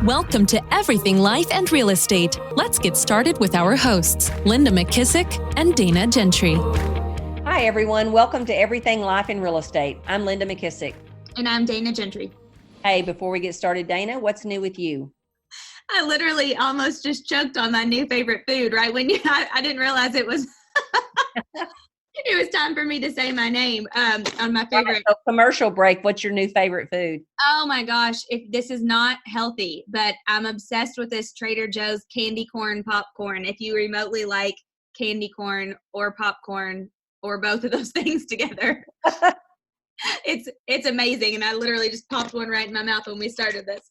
Welcome to Everything Life and Real Estate. Let's get started with our hosts, Linda McKissick and Dana Gentry. Hi, everyone. Welcome to Everything Life and Real Estate. I'm Linda McKissick. And I'm Dana Gentry. Hey, before we get started, Dana, what's new with you? I literally almost just choked on my new favorite food, right? When I didn't realize it was it was time for me to say my name on my favorite. So commercial break. What's your new favorite food? Oh my gosh, if this is not healthy, but I'm obsessed with this Trader Joe's candy corn popcorn. If you remotely like candy corn or popcorn or both of those things together. It's amazing. And I literally just popped one right in my mouth when we started this.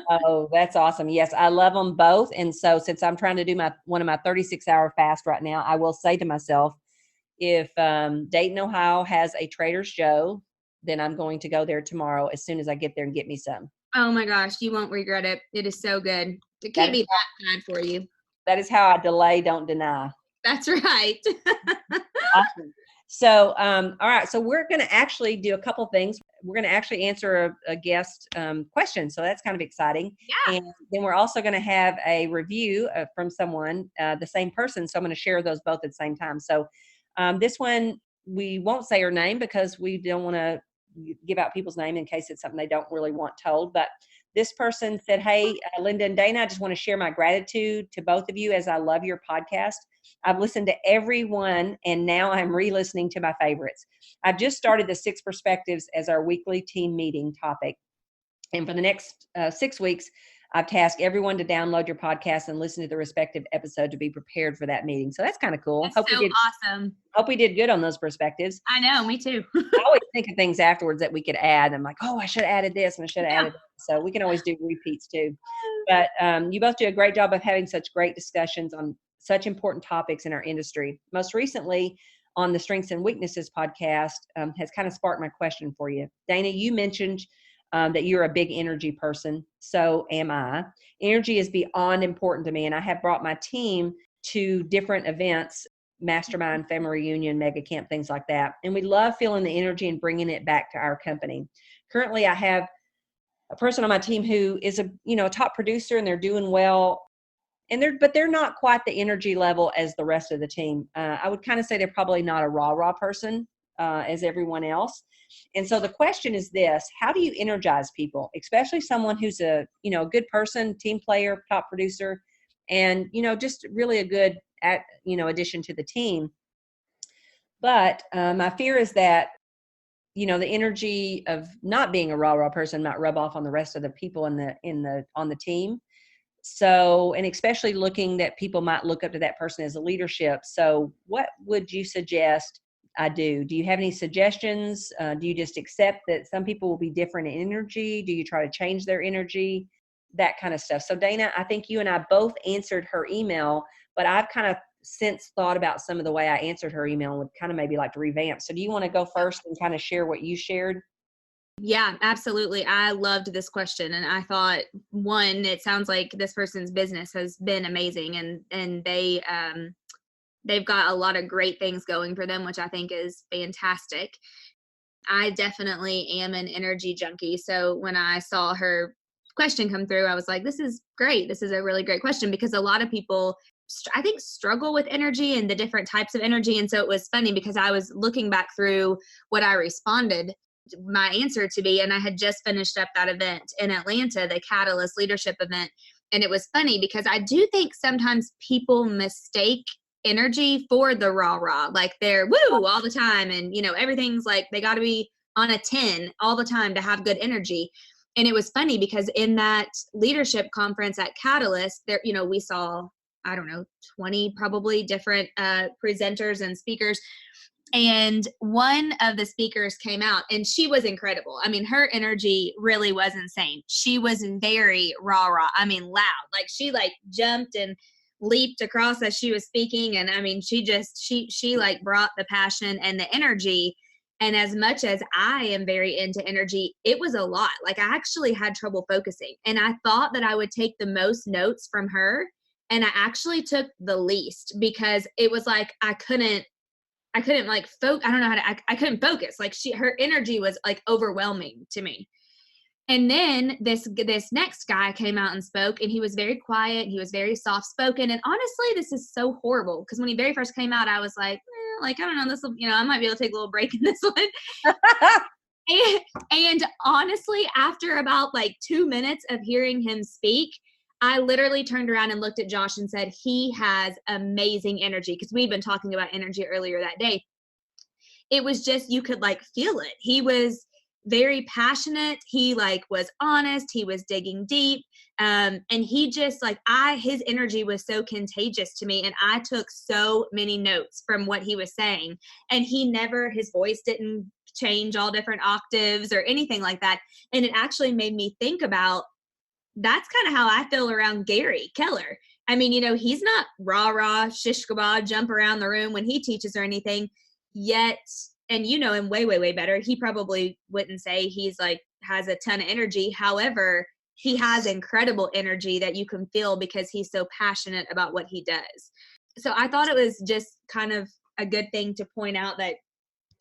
Oh, that's awesome. Yes, I love them both. And so since I'm trying to do one of my 36-hour fast right now, I will say to myself, if Dayton, Ohio has a Trader's Joe, then I'm going to go there tomorrow as soon as I get there and get me some. Oh my gosh, you won't regret it. It is so good. It can't be that bad for you. That is how I delay, don't deny. That's right. Awesome. So, all right. So we're going to actually do a couple things. We're going to actually answer a guest question. So that's kind of exciting. Yeah. And then we're also going to have a review from someone, the same person. So I'm going to share those both at the same time. So this one, we won't say her name because we don't want to give out people's name in case it's something they don't really want told. But this person said, hey, Linda and Dana, I just want to share my gratitude to both of you as I love your podcast. I've listened to every one, and now I'm re-listening to my favorites. I've just started the 6 Perspectives as our weekly team meeting topic. And for the next 6 weeks, I've tasked everyone to download your podcast and listen to the respective episode to be prepared for that meeting. So that's kind of cool. That's awesome. Hope we did good on those perspectives. I know, me too. I always think of things afterwards that we could add. I'm like, oh, I should have added this and I should have added that. So we can always do repeats too. But you both do a great job of having such great discussions on such important topics in our industry. Most recently on the Strengths and Weaknesses podcast has kind of sparked my question for you. Dana, you mentioned that you're a big energy person. So am I. Energy is beyond important to me. And I have brought my team to different events, mastermind, family reunion, mega camp, things like that. And we love feeling the energy and bringing it back to our company. Currently, I have a person on my team who is a top producer and they're doing well. But they're not quite the energy level as the rest of the team. I would kind of say they're probably not a rah-rah person as everyone else. And so the question is this: how do you energize people, especially someone who's a good person, team player, top producer, and just really a good addition to the team? But my fear is that the energy of not being a rah-rah person might rub off on the rest of the people on the team. So, and especially looking that people might look up to that person as a leadership. So what would you suggest I do? Do you have any suggestions? Do you just accept that some people will be different in energy? Do you try to change their energy? That kind of stuff. So Dana, I think you and I both answered her email, but I've kind of since thought about some of the way I answered her email and would kind of maybe like to revamp. So do you want to go first and kind of share what you shared? Yeah, absolutely. I loved this question. And I thought, one, it sounds like this person's business has been amazing and they've got a lot of great things going for them, which I think is fantastic. I definitely am an energy junkie. So when I saw her question come through, I was like, this is great. This is a really great question because a lot of people, I think, struggle with energy and the different types of energy. And so it was funny because I was looking back through what I responded my answer to be, and I had just finished up that event in Atlanta, the Catalyst Leadership event. And it was funny because I do think sometimes people mistake energy for the rah-rah, like they're woo all the time. And, everything's like, they got to be on a 10 all the time to have good energy. And it was funny because in that leadership conference at Catalyst, there, we saw, 20 probably different presenters and speakers. And one of the speakers came out and she was incredible. I mean, her energy really was insane. She was very rah-rah. I mean, loud. Like she jumped and leaped across as she was speaking. And I mean, she brought the passion and the energy. And as much as I am very into energy, it was a lot. Like I actually had trouble focusing. And I thought that I would take the most notes from her. And I actually took the least because it was like I couldn't like I don't know how to I couldn't focus. Like her energy was like overwhelming to me. And then this next guy came out and spoke, and he was very quiet. He was very soft spoken. And honestly, this is so horrible because when he very first came out, I was like, like, I don't know, this will, I might be able to take a little break in this one. And honestly, after about like 2 minutes of hearing him speak, I literally turned around and looked at Josh and said, he has amazing energy, because we'd been talking about energy earlier that day. It was just, you could like feel it. He was very passionate. He like was honest. He was digging deep. And he just like, his energy was so contagious to me. And I took so many notes from what he was saying. And his voice didn't change all different octaves or anything like that. And it actually made me think about, that's kind of how I feel around Gary Keller. I mean, he's not rah, shish kebab, jump around the room when he teaches or anything yet. And him way, way, way better. He probably wouldn't say he's like, has a ton of energy. However, he has incredible energy that you can feel because he's so passionate about what he does. So I thought it was just kind of a good thing to point out that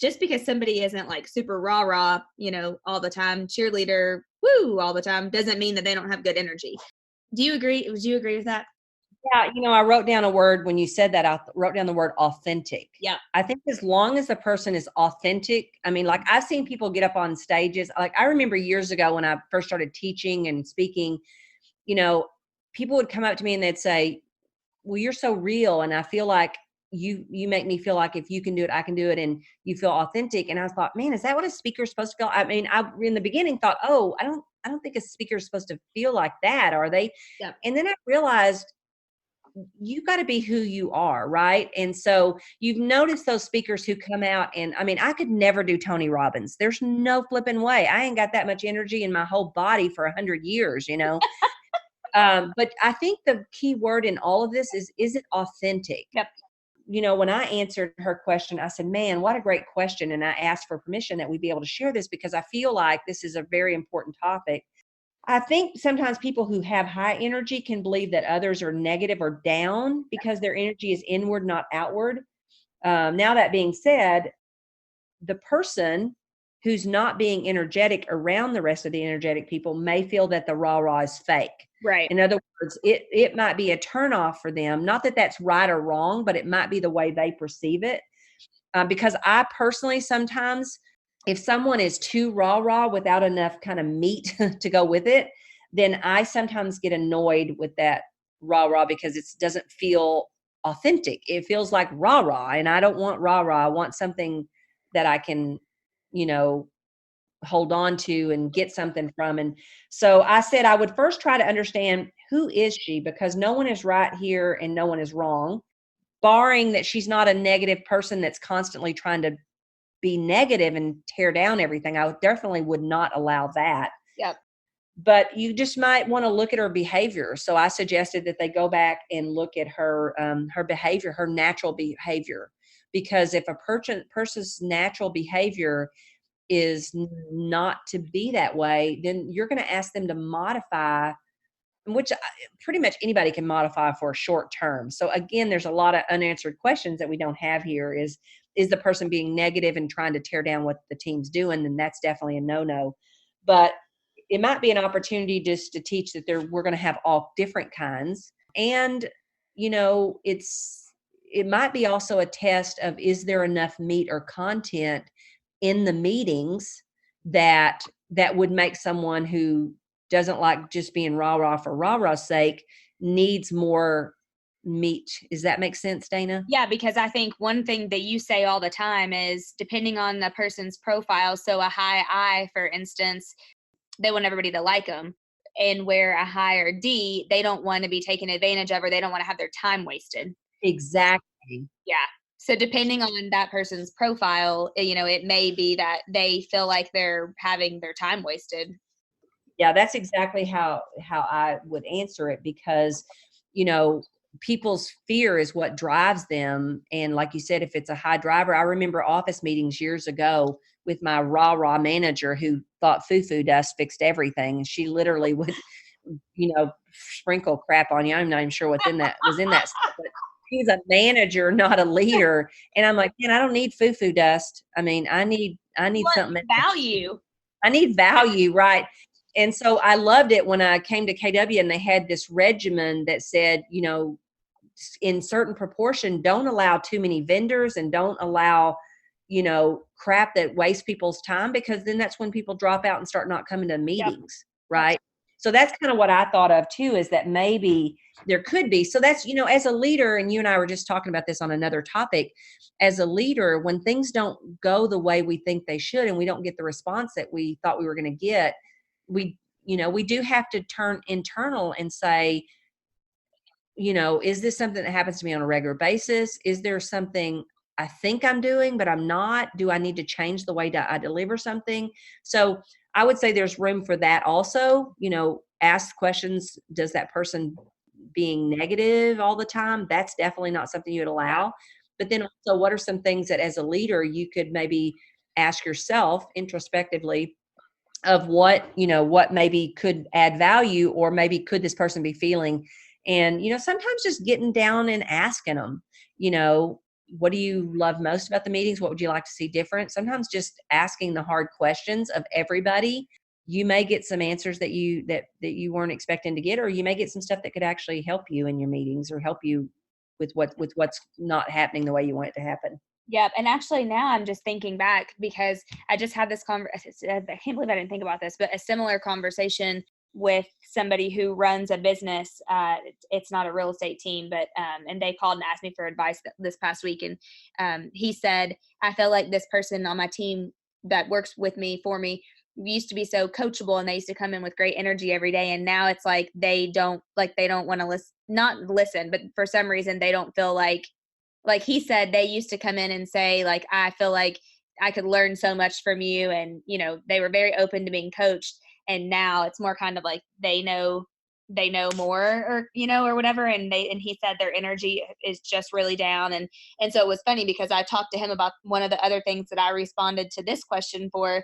just because somebody isn't like super rah, all the time, cheerleader, woo, all the time, doesn't mean that they don't have good energy. Do you agree? Would you agree with that? Yeah, I wrote down a word when you said that. I wrote down the word authentic. Yeah. I think as long as the person is authentic, I mean, like I've seen people get up on stages. Like I remember years ago when I first started teaching and speaking, people would come up to me and they'd say, well, you're so real. And I feel like you make me feel like if you can do it, I can do it. And you feel authentic. And I thought, man, is that what a speaker's supposed to feel? I mean, I in the beginning thought, oh, I don't think a speaker's supposed to feel like that. Are they? Yeah. And then I realized, you got to be who you are, right? And so you've noticed those speakers who come out, and I mean, I could never do Tony Robbins. There's no flipping way. I ain't got that much energy in my whole body for 100 years, But I think the key word in all of this is it authentic? Yep. When I answered her question, I said, man, what a great question. And I asked for permission that we be able to share this because I feel like this is a very important topic. I think sometimes people who have high energy can believe that others are negative or down because their energy is inward, not outward. Now, that being said, the person who's not being energetic around the rest of the energetic people may feel that the rah-rah is fake. Right. In other words, it might be a turnoff for them. Not that that's right or wrong, but it might be the way they perceive it. Because I personally sometimes, if someone is too rah-rah without enough kind of meat to go with it, then I sometimes get annoyed with that rah-rah because it doesn't feel authentic. It feels like rah-rah, and I don't want rah-rah. I want something that I can, hold on to and get something from. And so I said I would first try to understand, who is she? Because no one is right here and no one is wrong, barring that she's not a negative person that's constantly trying to be negative and tear down everything. I definitely would not allow that. Yep. But you just might want to look at her behavior. So I suggested that they go back and look at her behavior, her natural behavior, because if a person's natural behavior is not to be that way, then you're going to ask them to modify, which pretty much anybody can modify for a short term. So again, there's a lot of unanswered questions that we don't have here. Is the person being negative and trying to tear down what the team's doing? Then that's definitely a no-no. But it might be an opportunity just to teach that we're going to have all different kinds. And, it might be also a test of, is there enough meat or content in the meetings that would make someone who doesn't like just being rah-rah for rah-rah's sake needs more meat. Does that make sense, Dana? Yeah, because I think one thing that you say all the time is, depending on the person's profile, so a high I, for instance, they want everybody to like them. And where a higher D, they don't want to be taken advantage of, or they don't want to have their time wasted. Exactly. Yeah. So depending on that person's profile, it may be that they feel like they're having their time wasted. Yeah, that's exactly how I would answer it, because, people's fear is what drives them. And like you said, if it's a high driver, I remember office meetings years ago with my rah-rah manager who thought foo-foo dust fixed everything. And she literally would, sprinkle crap on you. I'm not even sure what's in that was in that stuff, but he's a manager, not a leader. And I'm like, man, I don't need foo-foo dust. I mean, I need something. Value. I need value, right? And so I loved it when I came to KW and they had this regimen that said, in certain proportion, don't allow too many vendors and don't allow, crap that wastes people's time, because then that's when people drop out and start not coming to meetings. Right. So that's kind of what I thought of too, is that maybe there could be. So that's, as a leader, and you and I were just talking about this on another topic, as a leader, when things don't go the way we think they should, and we don't get the response that we thought we were going to get, we do have to turn internal and say, is this something that happens to me on a regular basis? Is there something I think I'm doing, but I'm not? Do I need to change the way that I deliver something? So I would say there's room for that also. Ask questions. Does that person being negative all the time? That's definitely not something you would allow. But then also, what are some things that as a leader you could maybe ask yourself introspectively of what maybe could add value, or maybe could this person be feeling? And, sometimes just getting down and asking them, what do you love most about the meetings? What would you like to see different? Sometimes just asking the hard questions of everybody, you may get some answers that you weren't expecting to get, or you may get some stuff that could actually help you in your meetings, or help you with what's not happening the way you want it to happen. Yep. And actually now I'm just thinking back, because I just had this conversation. I can't believe I didn't think about this, but a similar conversation with somebody who runs a business. It's not a real estate team, but and they called and asked me for advice this past week. And he said, I feel like this person on my team that works with me for me used to be so coachable, and they used to come in with great energy every day. And now it's like they don't want to not listen, but for some reason they don't feel like he said, they used to come in and say, like, I feel like I could learn so much from you. And, they were very open to being coached. And now it's more kind of like they know more, or, or whatever. And he said their energy is just really down. And so it was funny, because I talked to him about one of the other things that I responded to this question for.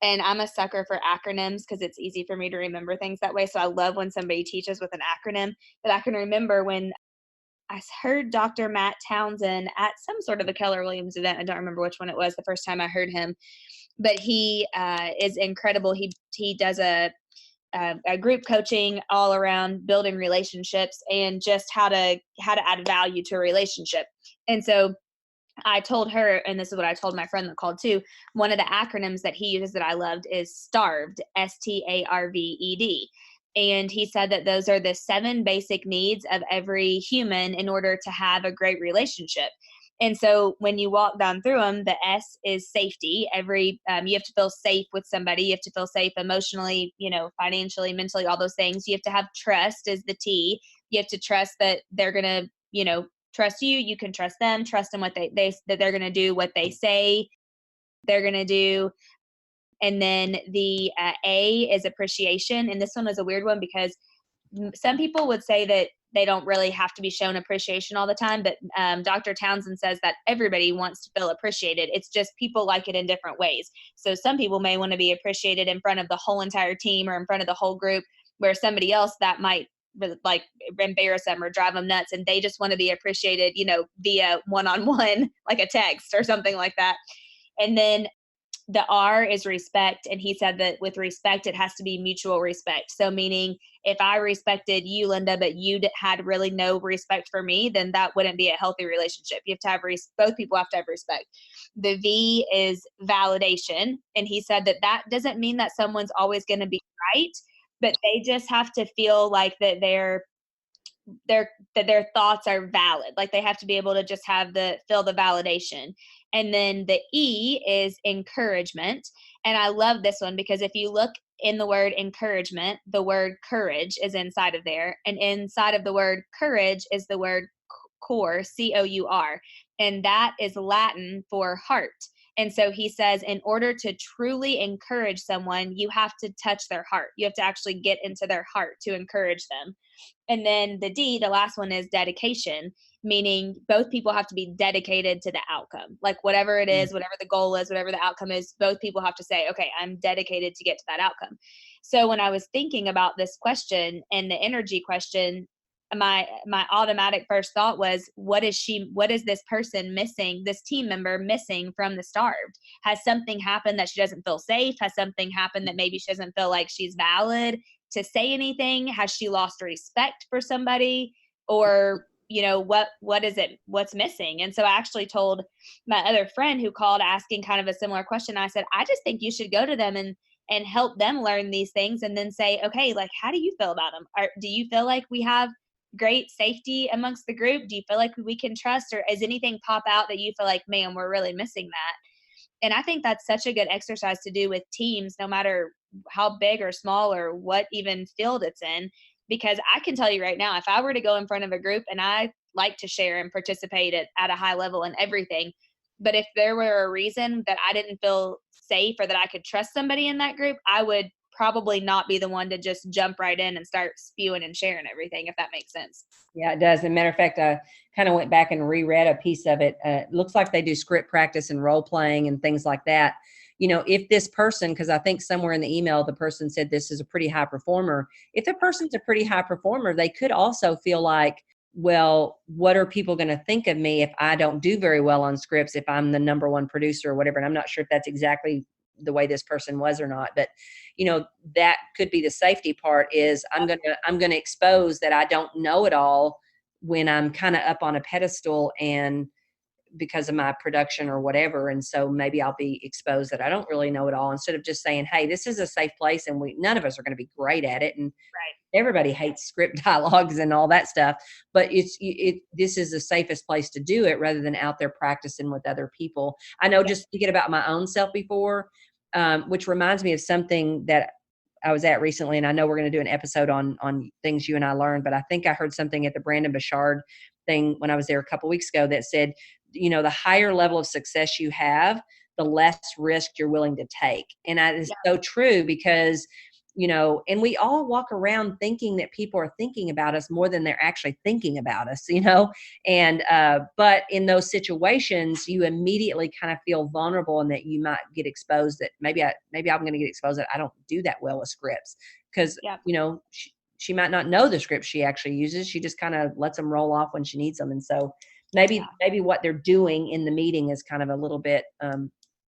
And I'm a sucker for acronyms, because it's easy for me to remember things that way. So I love when somebody teaches with an acronym that I can remember. When I heard Dr. Matt Townsend at some sort of a Keller Williams event. I don't remember which one it was the first time I heard him, but he is incredible. He does a group coaching all around building relationships, and just how to add value to a relationship. And so I told her, and this is what I told my friend that called too, one of the acronyms that he uses that I loved is STARVED, STARVED. And he said that those are the 7 basic needs of every human in order to have a great relationship. And so when you walk down through them, the S is safety. You have to feel safe with somebody. You have to feel safe emotionally, financially, mentally, all those things. You have to have trust is the T. You have to trust that they're going to, trust you. You can trust them, trust in what that they're going to do what they say they're going to do. And then the A is appreciation. And this one is a weird one, because some people would say that they don't really have to be shown appreciation all the time. But Dr. Townsend says that everybody wants to feel appreciated. It's just people like it in different ways. So some people may want to be appreciated in front of the whole entire team, or in front of the whole group, where somebody else that might like embarrass them or drive them nuts, and they just want to be appreciated, via one-on-one, like a text or something like that. And then the R is respect. And he said that with respect, it has to be mutual respect. So meaning, if I respected you, Linda, but you had really no respect for me, then that wouldn't be a healthy relationship. You have to have both people have to have respect. The V is validation. And he said that doesn't mean that someone's always going to be right, but they just have to feel like that their thoughts are valid. Like they have to be able to just feel the validation. And then the E is encouragement. And I love this one, because if you look in the word encouragement, the word courage is inside of there. And inside of the word courage is the word core, COUR. And that is Latin for heart. And so he says, in order to truly encourage someone, you have to touch their heart. You have to actually get into their heart to encourage them. And then the D, the last one, is dedication, meaning both people have to be dedicated to the outcome. Like whatever it is, whatever the goal is, whatever the outcome is, both people have to say, okay, I'm dedicated to get to that outcome. So when I was thinking about this question and the energy question, my automatic first thought was, what is this person missing, this team member missing from the starved? Has something happened that she doesn't feel safe? Has something happened that maybe she doesn't feel like she's valid to say anything? Has she lost respect for somebody? Or, what is it, what's missing? And so I actually told my other friend who called asking kind of a similar question. I said, I just think you should go to them and help them learn these things, and then say, okay, like, how do you feel about them? Do you feel like we have great safety amongst the group? Do you feel like we can trust, or is anything pop out that you feel like, man, we're really missing that? And I think that's such a good exercise to do with teams, no matter how big or small or what even field it's in. Because I can tell you right now, if I were to go in front of a group, and I like to share and participate at a high level in everything, but if there were a reason that I didn't feel safe or that I could trust somebody in that group, I would probably not be the one to just jump right in and start spewing and sharing everything, if that makes sense. Yeah, it does. As a matter of fact, I kind of went back and reread a piece of it. It looks like they do script practice and role playing and things like that. If this person, because I think somewhere in the email, the person said this is a pretty high performer. If the person's a pretty high performer, they could also feel like, well, what are people going to think of me if I don't do very well on scripts, if I'm the number one producer or whatever? And I'm not sure if that's exactly the way this person was or not, but that could be the safety part, is I'm going to expose that I don't know it all when I'm kind of up on a pedestal, and because of my production or whatever. And so maybe I'll be exposed that I don't really know it all, instead of just saying, hey, this is a safe place, and none of us are going to be great at it. And everybody hates script dialogues and all that stuff, but this is the safest place to do it, rather than out there practicing with other people. I know, just thinking about my own self before, which reminds me of something that I was at recently, and I know we're going to do an episode on things you and I learned, but I think I heard something at the Brandon Bouchard thing when I was there a couple weeks ago that said, the higher level of success you have, the less risk you're willing to take. And that is so true, because and we all walk around thinking that people are thinking about us more than they're actually thinking about us, and but in those situations, you immediately kind of feel vulnerable, and that you might get exposed, that maybe I'm going to get exposed that I don't do that well with scripts, because she might not know the script she actually uses. She just kind of lets them roll off when she needs them. And so maybe what they're doing in the meeting is kind of a little bit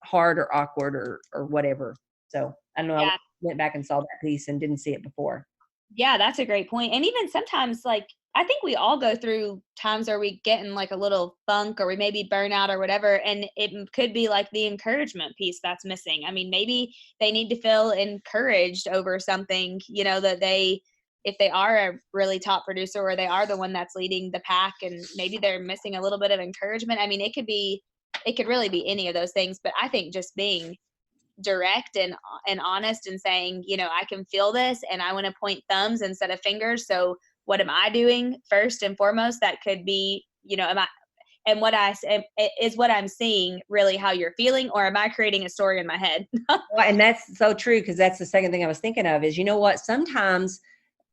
hard or awkward or whatever. So I don't know. I went back and saw that piece and didn't see it before. Yeah, that's a great point. And even sometimes, like, I think we all go through times where we get in like a little funk, or we maybe burn out or whatever. And it could be like the encouragement piece that's missing. I mean, maybe they need to feel encouraged over something, that if they are a really top producer, or they are the one that's leading the pack, and maybe they're missing a little bit of encouragement. I mean, it could really be any of those things. But I think just being direct and honest, and saying, I can feel this, and I want to point thumbs instead of fingers. So what am I doing first and foremost? That could be, and what I say is what I'm seeing really how you're feeling, or am I creating a story in my head? Well, and that's so true, because that's the second thing I was thinking of is, what, sometimes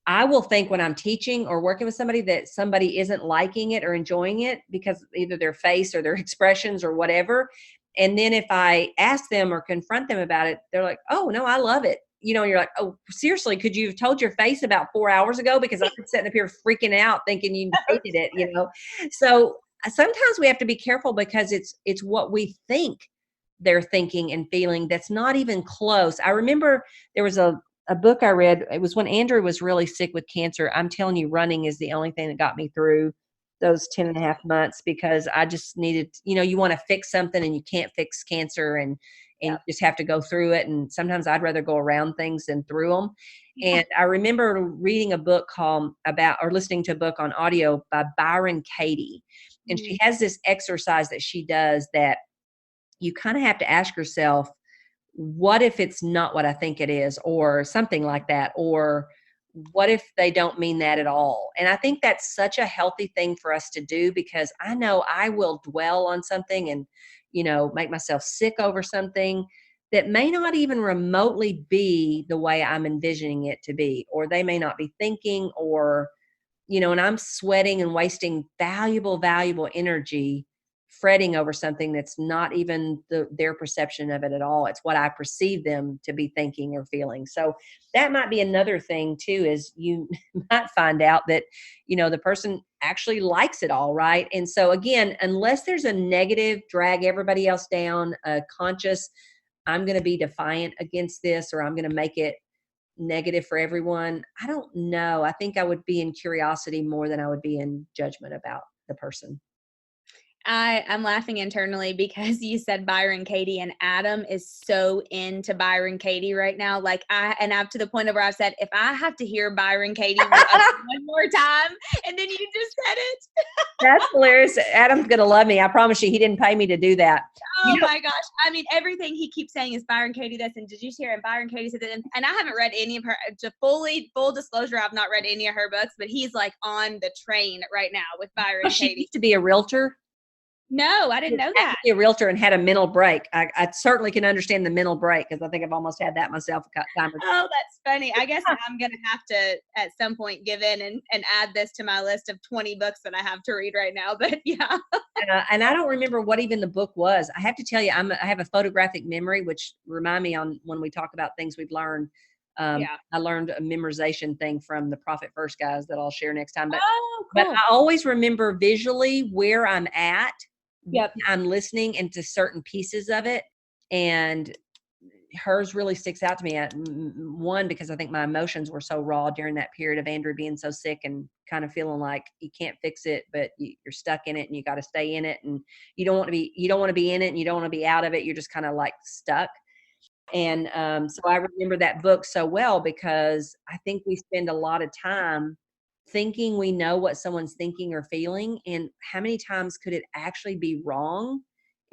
I will think when I'm teaching or working with somebody that somebody isn't liking it or enjoying it, because either their face or their expressions or whatever. And then if I ask them or confront them about it, they're like, oh, no, I love it. You're like, oh, seriously, could you have told your face about 4 hours ago? Because I'm sitting up here freaking out thinking you hated it, So sometimes we have to be careful, because it's what we think they're thinking and feeling that's not even close. I remember there was a book I read. It was when Andrew was really sick with cancer. I'm telling you, running is the only thing that got me through those 10 and a half months, because I just needed, you want to fix something and you can't fix cancer, and you just have to go through it. And sometimes I'd rather go around things than through them. And I remember reading a book listening to a book on audio by Byron Katie. And she has this exercise that she does that you kind of have to ask yourself, what if it's not what I think it is, or something like that, or what if they don't mean that at all? And I think that's such a healthy thing for us to do, because I know I will dwell on something and, make myself sick over something that may not even remotely be the way I'm envisioning it to be, or they may not be thinking, or, and I'm sweating and wasting valuable energy fretting over something that's not even their perception of it at all. It's what I perceive them to be thinking or feeling. So that might be another thing too, is you might find out that, the person actually likes it all, right? And so again, unless there's a negative, drag everybody else down, a conscious, I'm going to be defiant against this, or I'm going to make it negative for everyone. I don't know. I think I would be in curiosity more than I would be in judgment about the person. I'm laughing internally because you said Byron Katie, and Adam is so into Byron Katie right now. Like I'm to the point of where I've said, if I have to hear Byron Katie one more time, and then you just said it. That's hilarious. Adam's going to love me. I promise you, he didn't pay me to do that. Oh my gosh. I mean, everything he keeps saying is Byron Katie this, and did you hear? And Byron Katie said that, and I haven't read any of her, full disclosure, I've not read any of her books, but he's like on the train right now with Byron She Katie. used to be a realtor. No, I didn't know that. A realtor and had a mental break. I certainly can understand the mental break, because I think I've almost had that myself a time or two. Oh, that's funny. I guess I'm going to have to at some point give in and add this to my list of 20 books that I have to read right now. But yeah. And I don't remember what even the book was. I have to tell you, I have a photographic memory, which remind me on when we talk about things we've learned. I learned a memorization thing from the Profit First guys that I'll share next time. But, cool. But I always remember visually where I'm at. Yep. I'm listening into certain pieces of it, and hers really sticks out to me. One, because I think my emotions were so raw during that period of Andrew being so sick and kind of feeling like you can't fix it, but you're stuck in it and you got to stay in it, and you don't want to be in it, and you don't want to be out of it. You're just kind of like stuck. And so I remember that book so well, because I think we spend a lot of time thinking we know what someone's thinking or feeling, and how many times could it actually be wrong,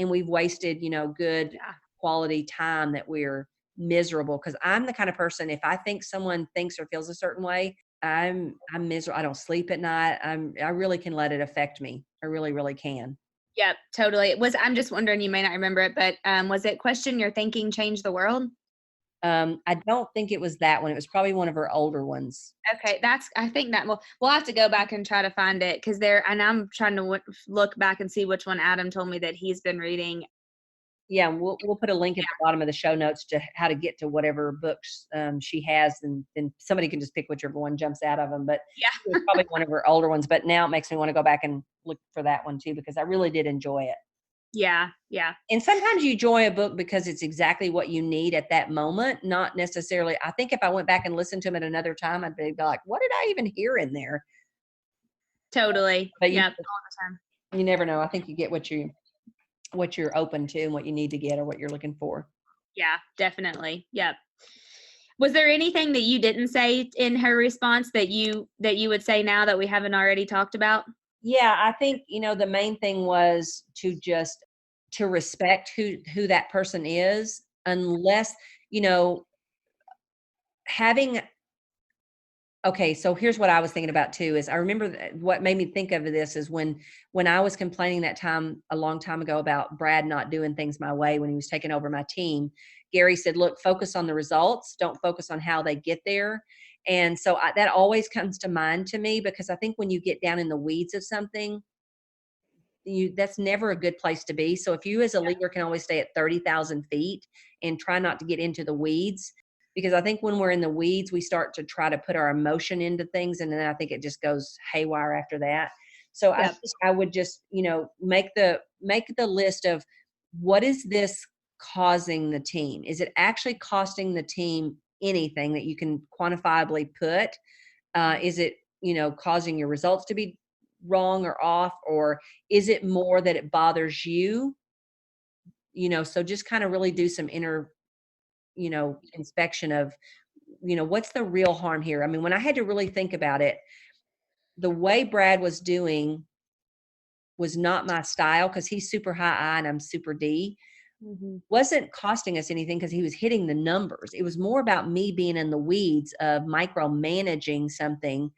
and we've wasted good quality time that we're miserable. Because I'm the kind of person, if I think someone thinks or feels a certain way, I'm miserable. I don't sleep at night. I really can let it affect me. I really, really can. Yep, totally. I'm just wondering, you may not remember it, but was it Question Your Thinking Change the World? I don't think it was that one. It was probably one of her older ones. Okay, I think that we'll have to go back and try to find it, because and I'm trying to look back and see which one Adam told me that he's been reading. Yeah, we'll put a link at the bottom of the show notes to how to get to whatever books she has, and then somebody can just pick whichever one jumps out of them. But yeah, it was probably one of her older ones. But now it makes me want to go back and look for that one too, because I really did enjoy it. Yeah. And sometimes you enjoy a book because it's exactly what you need at that moment, not necessarily. I think if I went back and listened to them at another time, I'd be like, what did I even hear in there? Totally. But all the time. You never know. I think you get what you're open to and what you need to get or what you're looking for. Yeah, definitely. Yep. Was there anything that you didn't say in her response that you would say now that we haven't already talked about? Yeah, I think, the main thing was to respect who that person is, unless, okay, so here's what I was thinking about too, is I remember what made me think of this is when I was complaining that time, a long time ago, about Brad not doing things my way when he was taking over my team. Gary said, look, focus on the results. Don't focus on how they get there. And so that always comes to mind to me, because I think when you get down in the weeds of something, that's never a good place to be. So if you as a leader can always stay at 30,000 feet and try not to get into the weeds, because I think when we're in the weeds, we start to try to put our emotion into things. And then I think it just goes haywire after that. So I would just, make the list of, what is this causing the team? Is it actually costing the team anything that you can quantifiably put? Is it, causing your results to be wrong or off, or is it more that it bothers you? So just kind of really do some inner, inspection of, what's the real harm here? I mean, when I had to really think about it, the way Brad was doing was not my style, because he's super high I and I'm super D. Wasn't costing us anything because he was hitting the numbers. It was more about me being in the weeds of micromanaging something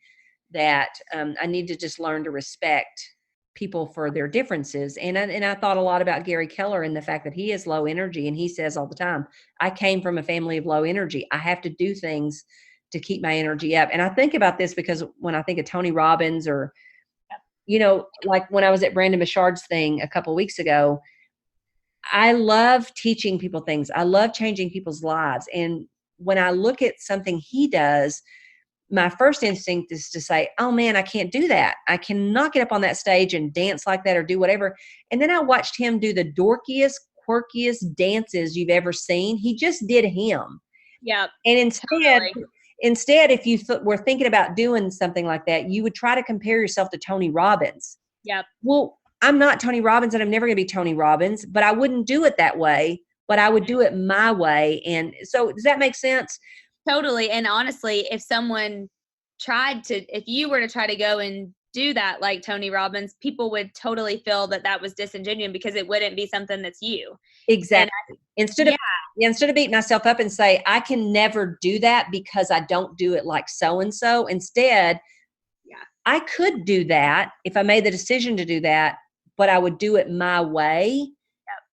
that I need to just learn to respect people for their differences. And I thought a lot about Gary Keller and the fact that he is low energy. And he says all the time, I came from a family of low energy. I have to do things to keep my energy up. And I think about this because when I think of Tony Robbins or like when I was at Brandon Bouchard's thing a couple of weeks ago, I love teaching people things. I love changing people's lives. And when I look at something he does, my first instinct is to say, oh man, I can't do that. I cannot get up on that stage and dance like that or do whatever. And then I watched him do the dorkiest, quirkiest dances you've ever seen. He just did him. Yeah. And instead, if you were thinking about doing something like that, you would try to compare yourself to Tony Robbins. Yep. Well, I'm not Tony Robbins and I'm never going to be Tony Robbins, but I wouldn't do it that way, but I would do it my way. And so does that make sense? Totally. And honestly, if you were to try to go and do that like Tony Robbins, people would totally feel that was disingenuous because it wouldn't be something that's you. Exactly. Instead of beating myself up and say, I can never do that because I don't do it like so-and-so. Instead, I could do that if I made the decision to do that, but I would do it my way.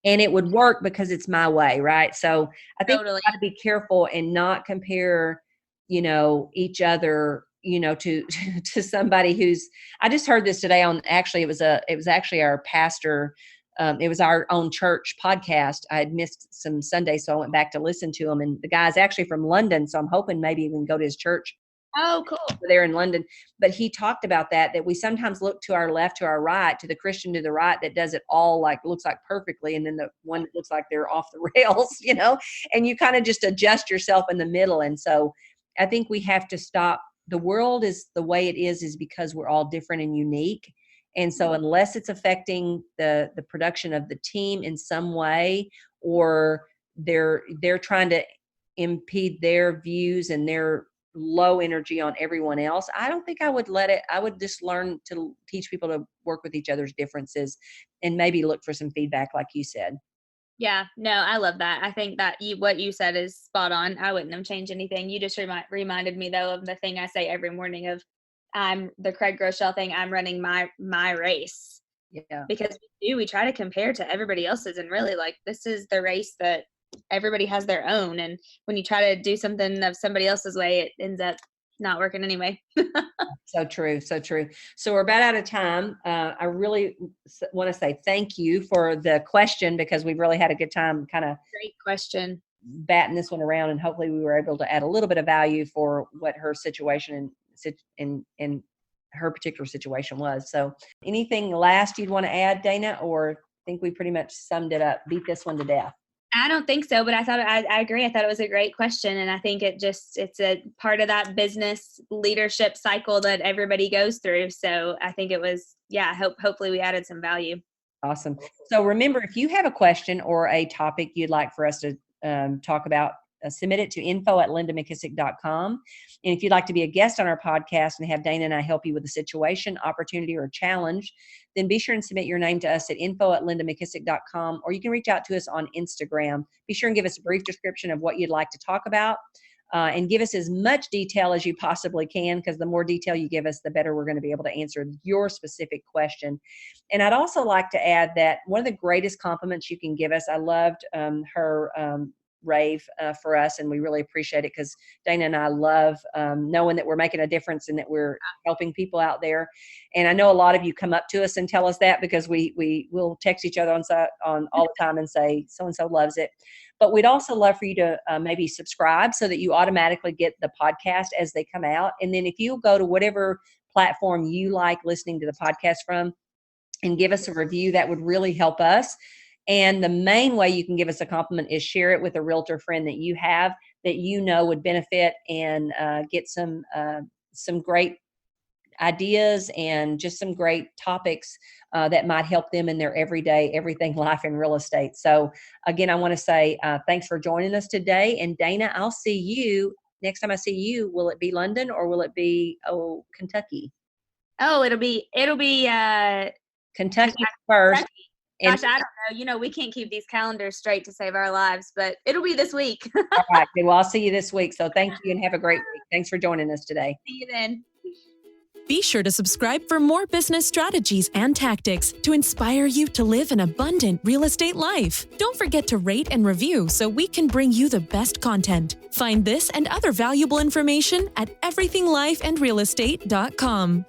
And it would work because it's my way, right? So I think we got to be careful and not compare, each other, to somebody who's. I just heard this today on. Actually, it was actually our pastor. It was our own church podcast. I had missed some Sundays, so I went back to listen to him. And the guy's actually from London, so I'm hoping maybe we can go to his church. Oh, cool. There in London. But he talked about that we sometimes look to our left, to our right, to the Christian to the right that does it all looks like perfectly. And then the one that looks like they're off the rails, and you kind of just adjust yourself in the middle. And so I think we have to stop. The world is the way it is because we're all different and unique. And so unless it's affecting the production of the team in some way, or they're trying to impede their views and their low energy on everyone else, I don't think I would let it. I would just learn to teach people to work with each other's differences and maybe look for some feedback like you said. Yeah, no, I love that. I think that what you said is spot on. I wouldn't have changed anything. You just reminded me though of the thing I say every morning of I'm the Craig Groeschel thing. I'm running my race. Yeah. Because we try to compare to everybody else's, and really this is the race that everybody has their own. And when you try to do something of somebody else's way, it ends up not working anyway. So true. So true. So we're about out of time. I really want to say thank you for the question, because we've really had a good time Great question. Batting this one around, and hopefully we were able to add a little bit of value for what her situation and her particular situation was. So anything last you'd want to add, Dana, or think we pretty much summed it up, beat this one to death? I don't think so, but I agree. I thought it was a great question. And I think it's a part of that business leadership cycle that everybody goes through. So I think it was, hopefully we added some value. Awesome. So remember, if you have a question or a topic you'd like for us to talk about, submit it to info@lindamckissick.com. And if you'd like to be a guest on our podcast and have Dana and I help you with a situation, opportunity, or a challenge, then be sure and submit your name to us at info@lindamckissick.com, or you can reach out to us on Instagram. Be sure and give us a brief description of what you'd like to talk about, and give us as much detail as you possibly can, because the more detail you give us, the better we're going to be able to answer your specific question. And I'd also like to add that one of the greatest compliments you can give us, I loved her rave for us, and we really appreciate it, because Dana and I love knowing that we're making a difference and that we're helping people out there. And I know a lot of you come up to us and tell us that, because we will text each other on all the time and say so and so loves it. But we'd also love for you to maybe subscribe so that you automatically get the podcast as they come out. And then if you go to whatever platform you like listening to the podcast from and give us a review, that would really help us. And the main way you can give us a compliment is share it with a realtor friend that you have that would benefit and get some great ideas and just some great topics that might help them in their everyday, everything life in real estate. So again, I want to say thanks for joining us today. And Dana, I'll see you next time I see you. Will it be London or will it be Kentucky? Oh, it'll be Kentucky first. Gosh, I don't know. We can't keep these calendars straight to save our lives, but it'll be this week. All right. Well, I'll see you this week. So thank you and have a great week. Thanks for joining us today. See you then. Be sure to subscribe for more business strategies and tactics to inspire you to live an abundant real estate life. Don't forget to rate and review so we can bring you the best content. Find this and other valuable information at everythinglifeandrealestate.com.